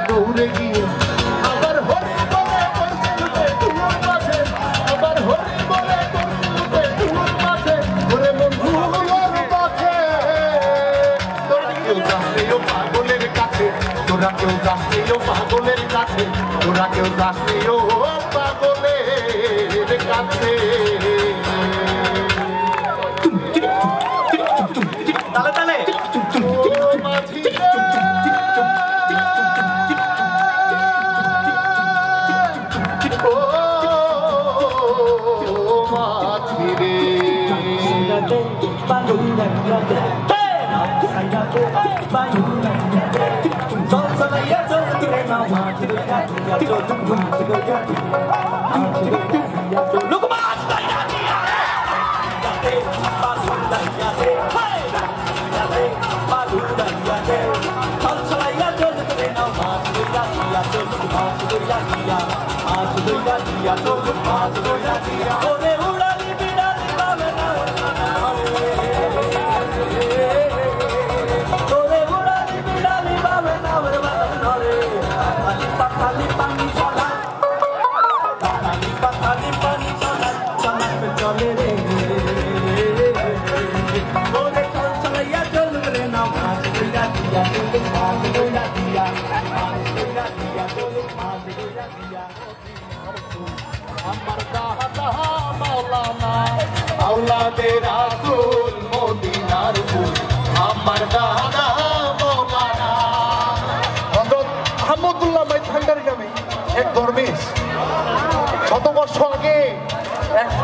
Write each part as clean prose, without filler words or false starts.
দৌড়ে গিয়ে আবার হরি বলে করতে তোমার মাঝে আবার হরি বলে করতে তোমার মাঝে ওরে বন্ধু আমার মাঝে তোরা কেউ যাসনিও পাগলের কাছে তোরা কেউ যাসনিও পাগলের কাছে তোরা কেউ যাসনিও পাগলের কাছে তালে তালে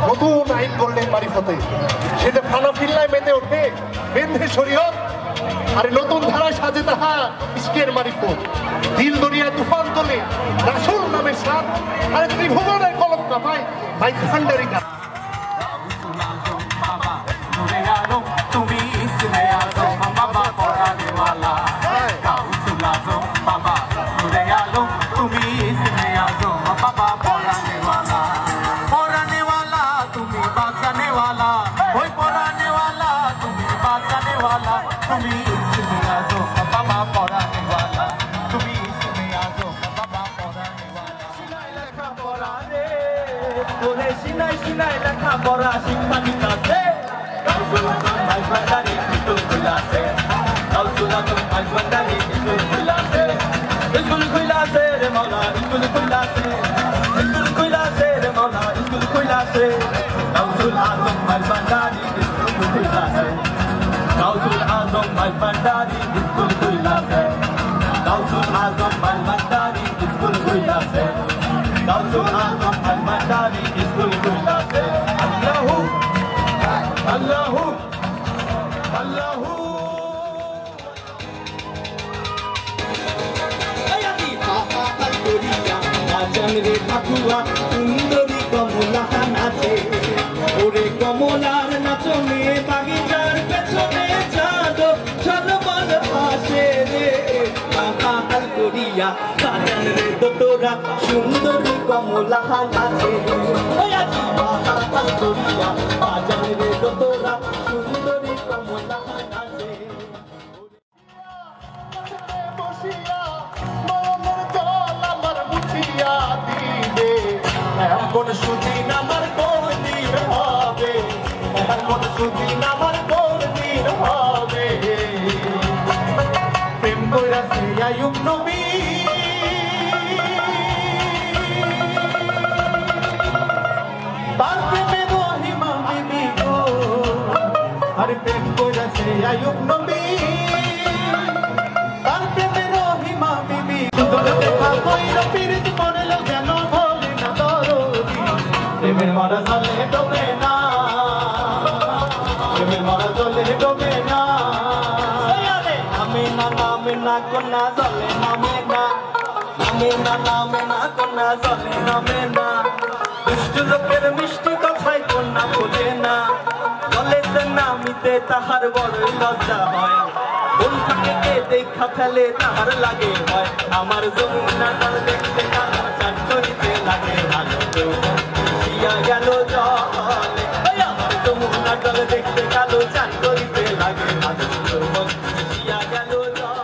নতুন আইন করলেন মারিফতে সেটা ফানা ফিল্লায় মেতে ওঠে বেঁধে শরীয়ত আরে নতুন ধারা সাজে তাহা ইশকের মারিফত দিল দরিয়া তুফান তোলে রাসূল নামের সাথ আরে ত্রিভুবনের কলক না পায় ভাই ভান্ডারি গান তুমি ইসমে আজম বাবা পড়ানে वाला গাউসুল আজম বাবা নূরে আলম তুমি ইসমে আজম বাবা পড়ানে वाला ওই পড়ানে वाला তুমি বাঁচানে वाला তুমি ইসমে আজম বাবা পড়ানে वाला তুমি ইসমে আজম বাবা পড়ানে वाला সিনাই লেখা পড়ানে তোরে সিনাই সিনাই লেখা পড়া শিক্ষা নিকাছে গাউসুল আজম ভাই ভান্ডারি স্কুল খুলাছে গাউসুল আজম ভাই ভান্ডারি স্কুল খুলাছে রে মাওলা স্কুল খুলাছে রে মাওলা স্কুল খুলাছে গাউসুল আজম ভাই ভান্ডারি স্কুল খুলাছে গাউসুল আজম ভাই ভান্ডারি স্কুল খুলাছে গাউসুল আজম ভাই ভান্ডারি স্কুল খুলাছে গাউসুল আজম ভাই ভান্ডারি স্কুল খুলাছে আল্লাহু আল্লাহু আল্লাহু আয়াতি পাপা করিয়া আজান রে ঠাকুরা সুন্দরী কমলা নাচে ওরে কমলার নাচনে বাগিচার পেছনে চাঁদ ঝলমল ভাসে রে পাপা করিয়া আজান রে দোতরা সুন্দরী কমলা নাচে আয়াতি পাপা করিয়া আজান রে দোতরা সুন্দরী কমলা নাচে বসিয়া মনের জল আমার মুছিয়া দিবে এমন সুদিন আমার কোন দিন হবে এমন সুদিন আমার কোন দিন হবে প্রেম কইরাছে আইয়ুব নবী তার প্রেমে রহিমা বিবি গো আরে প্রেম কইরাছে আইয়ুব নবী তার প্রেমে রহিমা বিবি দেখা কইরা পিরিত মনেল যেন ভোলে না দরদি প্রেমের মারা জলে ডোবে না প্রেমের মারা জলে ডোবে না নামে না কন্যা জলে নামে না কন্যা জলে নামে না দুষ্ট লোকের মিষ্টি কথাই কন্যা বলে না বলেতে নামিতে তাহার বড়ই লজ্জা হয় বন্ধুকে কে দেখা ফেলে তাহার লাগে হয় আমার যমুনা জল দেখতে কালো চান করিতে লাগে ভালো শিয়া গেল জলে আমার যমুনা জল দেখতে কালো চান করিতে লাগে ভালো শিয়া গেল জলে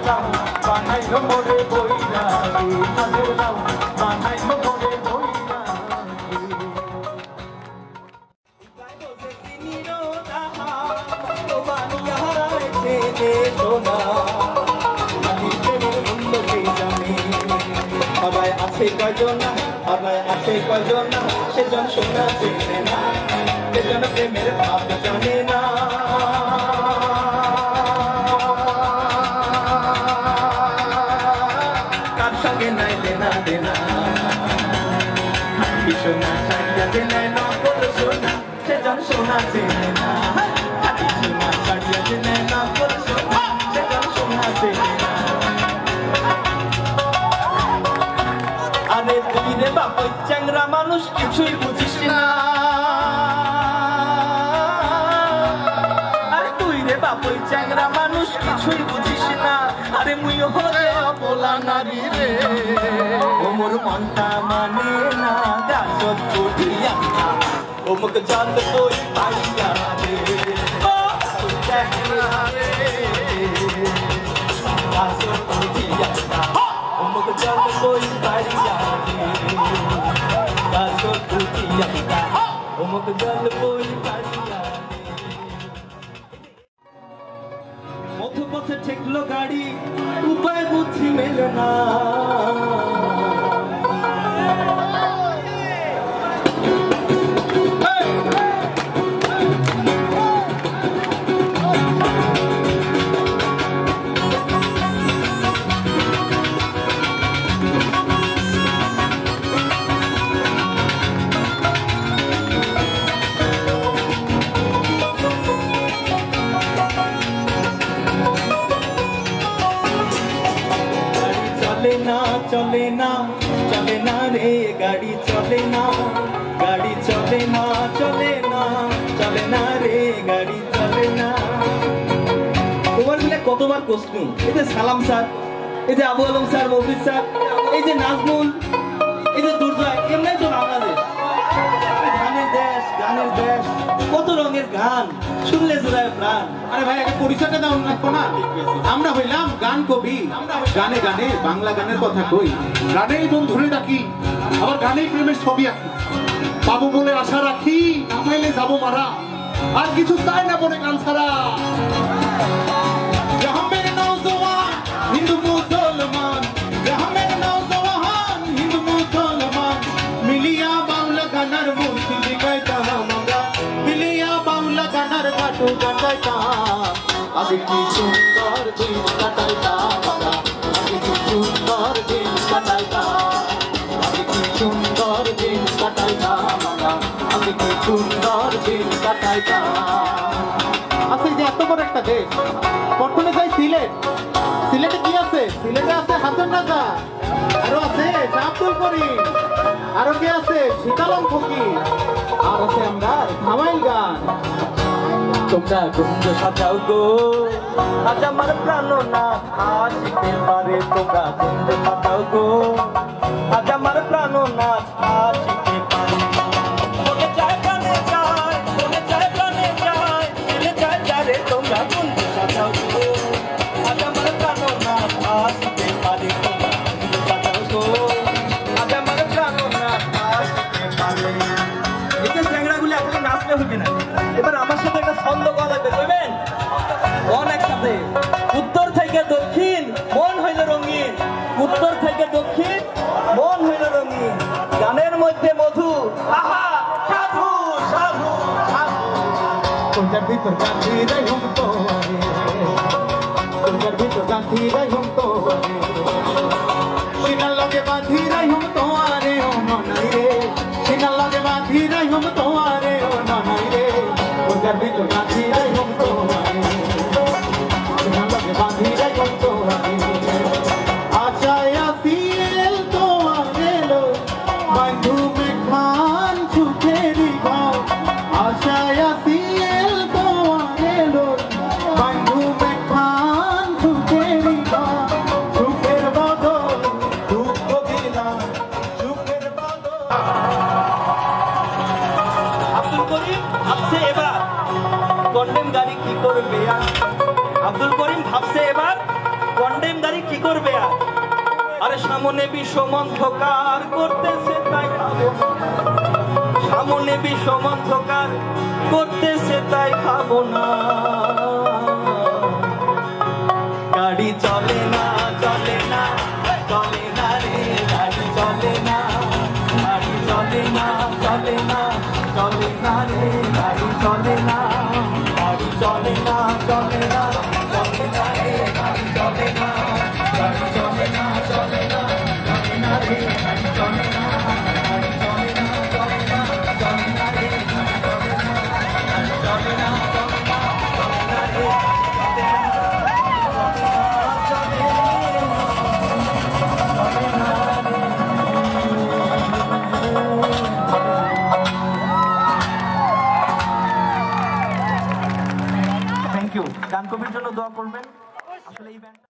নাও বানাইলো মোরে বৈরাগী চাঁদের নাও বানাইলো মোরে বৈরাগী সোনা আবার আছে কয়জনা আবার আছে কয়জনা সেজন সোনা চেনে না সেজন প্রেমের ভাব জানে না কার সঙ্গে নাই দেনা দেনা সোনা সারিয়া দেনা নকল সোনা সেজন সোনা চেনে না সোনা সারিয়া দেনা নকল সোনা সেজন সোনা চেনে না আরে তুই রে বাপ চ্যাংরা মানুষ কিছুই বুঝিস না আরে তুই রে বাপ চ্যাংরা মানুষ কিছুই বুঝিস না আরে মুই হরে বলা নারী রে ও মোর মনটা মানে না গাছত উঠিয়া ও মুখ জাল কই পাইয়া রে ও চ্যাংরা রে গাছত উঠিয়া मुख जल कोई पारिया गाछो टूटिया मुख जल कोई पारिया पथ पथे ठेकलो गाड़ी उपाय बुद्धि मेले ना चले ना चले ना रे गाड़ी चले ना चले ना चले ना चले ना रे गाड़ी चले ना তোমার মিলে কতবার কোশ্চেন এই যে সালাম স্যার এই যে আবু আলম স্যার মফিজ স্যার এই যে নাজমুল এই যে দুর্জয় এমনি তো বাংলাদেশ গানের দেশ কত রঙের গান শুনলে জোড়ায় প্রাণ আরে ভাই একটা পরিচয়টা দাও না আমরা হইলাম গান কবি গানে গানে বাংলা গানের কথা কই গানেই মন ধরে রাখি আবার গানেই প্রেমের ছবি আঁকি পাবো বলে আশা রাখি না পাইলে যাবো মারা আর কিছু চাই না বলে গান ছাড়া হিন্দু মুসলমান হিন্দু মুসলমান মিলিয়া বাংলা গানার মূর্তি গাইতা আমরা মিলিয়া বাংলা গানার গাটু গাইতাম আগে কি সুন্দর দিন কাটাইতাম আমরা আগে কি সুন্দর দিন কাটাইতাম আগে কি সুন্দর দিন কাটাইতাম আমরা আগে কি সুন্দর দিন কাটাইতাম আচ্ছা যে এত বড় একটা দেশ প্রথমে যাই সিলেটে কি আছে সিলেটে আছে হাসান রাজা আরো আছে আব্দুল করিম আরো কে আছে শীতালম ফকির আর আছে আমরা ধামাইল গান তোমরা গুঞ্জ সাজাও গো আজ আমার প্রাণনাথ আসিতে পারে তোমরা গুঞ্জ সাজাও গো আজ আমার প্রাণনাথ আসিতে পারে মনে চায় প্রাণে যায় মনে চায় প্রাণে যায় দিলে চায় যারে তোমরা গুঞ্জ সাজাও গো আজ আমার প্রাণনাথ আসিতে পারে তোমরা গুঞ্জ সাজাও গো আজ আমার প্রাণনাথ আসিতে পারে এই যে চ্যাংড়াগুলি আসলে নাচলে হইবে না এবার আমার সাথে একটা ছন্দ গাওয়া লাগবে কইবেন কোন একসাথে উত্তর থেকে দক্ষিণ মন হইল রঙিন উত্তর থেকে দক্ষিণ মন হইল রঙিন গানের মধ্যে মধু আহা সাধু সাধু সাধু তোর ভিতর গান্ধী রে হুম তো তোর ভিতর গান্ধী রে হুম তো সিনাল লগে বাঁধি রে হুম তো আরে ও ননাই রে সিনাল লগে বাঁধি রে হুম তো আরে ও ননাই রে তোর ভিতর গান্ধী রে হুম তো সিনাল লগে বাঁধি রে হুম তো আশায় আসিল তো আরেলো বন্ধু মেঘমান সুখেরি গাও আশায় আসিল তো আরেলো বন্ধু মেঘমান সুখেরি গাও সুখের বদল দুঃখ দিলাম সুখের বদল আব্দুল করিম আসছে এবার প্রেমদারি কি করবে আর? আরে সামনে বিষম অন্ধকার করতেছে তাই খাবো, সামনে বিষম অন্ধকার করতেছে তাই খাবো না। গাড়ি চলে না চলে না চলে না রে, গাড়ি চলে না, গাড়ি চলে না চলে না চলে না রে, গাড়ি চলে না, গাড়ি চলে না চলে না চলে না রে, গাড়ি চলে না, গাড়ি চলে না চলে না চলে না রে, গাড়ি চলে না, গাড়ি চলে না চলে না চলে না রে, গাড়ি চলে না, গাড়ি চলে না চলে না চলে না রে। Thank you. গান কবির জন্য দোয়া করবেন। আসলে এই ব্যান্ড